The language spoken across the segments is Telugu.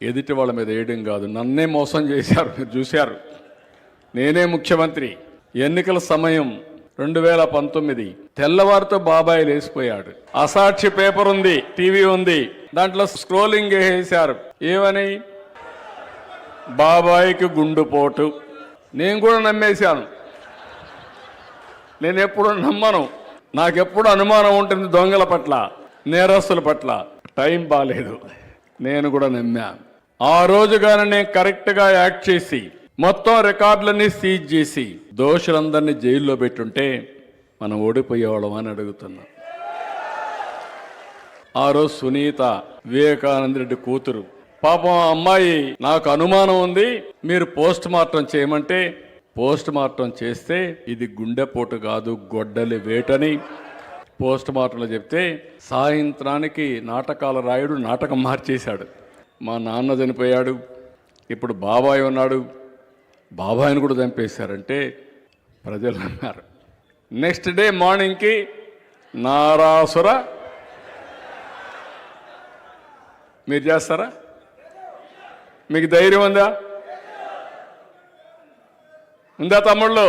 ఎదుటి వాళ్ళ మీద వేయడం కాదు, నన్నే మోసం చేశారు. మీరు చూశారు, నేనే ముఖ్యమంత్రి. ఎన్నికల సమయం 2019 తెల్లవారితో బాబాయ్ లేసిపోయాడు. అసాక్షి పేపర్ ఉంది, టీవీ ఉంది, దాంట్లో స్క్రోలింగ్ వేసేశారు. ఏమని? బాబాయ్కి గుండుపోటు. నేను కూడా నమ్మేశాను. నేను ఎప్పుడు నమ్మను, నాకెప్పుడు అనుమానం ఉంటుంది దొంగల పట్ల, నేరస్తుల పట్ల. టైం బాలేదు, నేను కూడా నమ్మా. ఆ రోజుగానే నేను కరెక్ట్గా యాక్ట్ చేసి మొత్తం రికార్డులన్నీ సీజ్ చేసి దోషులందరినీ జైల్లో పెట్టుంటే మనం ఓడిపోయేవాళ్ళం అని అడుగుతున్నా. ఆ రోజు సునీత, వివేకానంద రెడ్డి కూతురు, పాపం ఆ అమ్మాయి, నాకు అనుమానం ఉంది, మీరు పోస్ట్ మార్టం చేయమంటే పోస్ట్ మార్టం చేస్తే ఇది గుండెపోటు కాదు గొడ్డలి వేటని పోస్ట్ మార్టంలో చెప్తే, సాయంత్రానికి నాటకాల రాయుడు నాటకం మార్చేశాడు. మా నాన్న చనిపోయాడు, ఇప్పుడు బాబాయ్ ఉన్నాడు, బాబాయ్ని కూడా చంపేశారంటే ప్రజలు అన్నారు. నెక్స్ట్ డే మార్నింగ్కి నారాసుర. మీరు చేస్తారా? మీకు ధైర్యం ఉందా? ఉందా తమ్ముళ్ళు?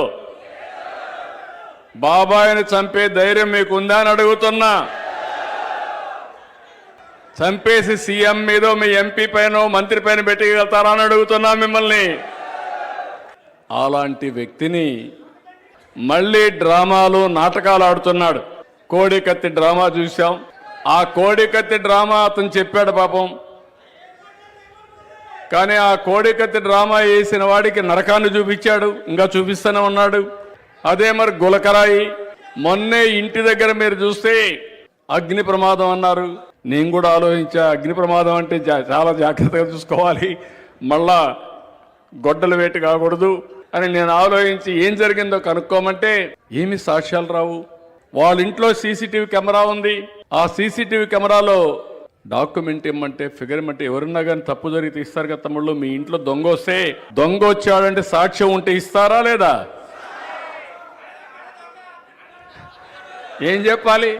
బాబాయిని చంపే ధైర్యం మీకు ఉందా అని అడుగుతున్నా. చంపేసి సీఎం మీదో మీ ఎంపీ పైన మంత్రి పైన పెట్టగలుగుతారా అని అడుగుతున్నా మిమ్మల్ని. అలాంటి వ్యక్తిని మళ్ళీ డ్రామాలు నాటకాలు ఆడుతున్నాడు. కోడికత్తి డ్రామా చూసాం. ఆ కోడికత్తి డ్రామా అతను చెప్పాడు పాపం, కానీ ఆ కోడికత్తి డ్రామా వేసిన వాడికి నరకాన్ని చూపించాడు, ఇంకా చూపిస్తూనే ఉన్నాడు. అదే మరి గులకరాయి, మొన్నే ఇంటి దగ్గర మీరు చూస్తే అగ్ని ప్రమాదం అన్నారు. నేను కూడా ఆలోచించా, అగ్ని ప్రమాదం అంటే చాలా జాగ్రత్తగా చూసుకోవాలి, మళ్ళా గొడ్డలు వేటు కాకూడదు అని నేను ఆలోచించి ఏం జరిగిందో కనుక్కోమంటే ఏమి సాక్ష్యాలు రావు. వాళ్ళ ఇంట్లో సీసీటీవీ కెమెరా ఉంది. ఆ సీసీటీవీ కెమెరాలో డాక్యుమెంట్ ఇమ్మంటే, ఫిగర్ ఇమ్మంటే, ఎవరున్నా కానీ తప్పు జరిగితే ఇస్తారు కదా తమ్ముళ్ళు. మీ ఇంట్లో దొంగ వస్తే, దొంగ వచ్చాడంటే సాక్ష్యం ఉంటే ఇస్తారా లేదా? ఏం చెప్పాలి?